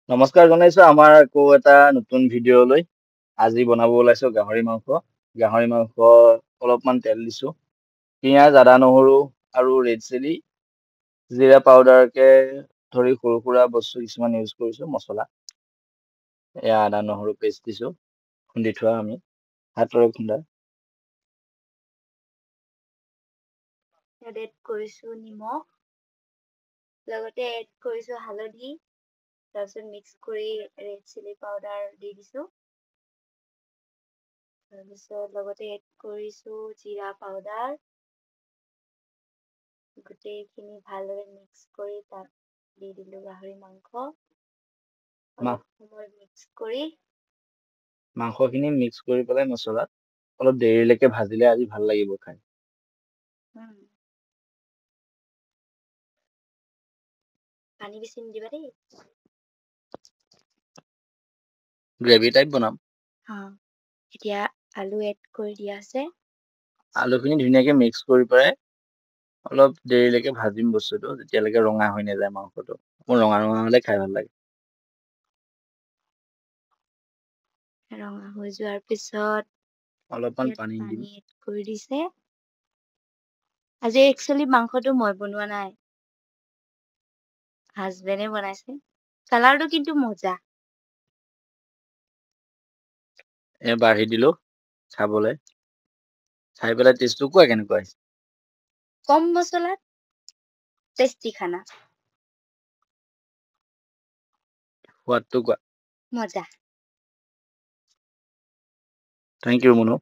নমস্কাৰ জনাইছো আমাৰ আকৌ এটা নতুন ভিডিঅ'লৈ। আজি বনাব ওলাইছো গাহৰি মাংস। গাহৰি মাংস অলপমান তেল দিছো, পিঁয়াজ, আদা, নহৰু আৰু ৰেড চিলি, জিৰা পাউডাৰকে ধৰি সৰু সুৰা বস্তু কিছুমান ইউজ কৰিছো, মছলা। এয়া আদা নহৰু পেষ্ট দিছো, খুন্দি থোৱা আমি হাতৰে খুন্দা। ইয়াত এড কৰিছো নিমখ, লগতে এড কৰিছো হালধি, তাৰপিছত মিক্স কৰি ৰেড চিলি পাউডাৰ দি দিছো, তাৰপিছত লগতে এড কৰিছো জিৰা পাউডাৰ। গোটেইখিনি ভালদৰে মিক্স কৰি তাত দি দিলো গাহৰি মাংস। অলপ সময় মিক্স কৰি মাংসখিনি মিক্স কৰি পেলাই মছলাত অলপ দেৰিলৈকে ভাজিলে আজি ভাল লাগিব খাই। পানী বেছি নিদিবা দেই। গ্ৰেভি টাইপ বনাম। এতিয়া আলু এড কৰি দিয়া আছে। আলুখিনি ধুনীয়াকে মিক্স কৰি পেলাই অলপ দেৰিলৈকে ভাজিম বস্তুটো, যেতিয়ালৈকে ৰঙা হৈ নাযায় মাংসটো। মোৰ ৰঙা হলে খাই ভাল লাগে। ৰঙা হৈ যোৱাৰ পিছত অলপমান ইয়াত পানী দিম। পানী এড কৰি দিছে। আজি একচুৱেলি মাংসটো মই বনোৱা নাই, হাজবেণ্ডে বনাইছে। কালাৰটো কিন্তু মজা। বাঢ়ি দিলো খাবলৈ, খাই পেলাই টেষ্টটো কোৱা কেনেকুৱা হৈছে। কম মছলাত টেষ্টি খানা। সোৱাদটো কোৱা। মজা। Thank you Munu.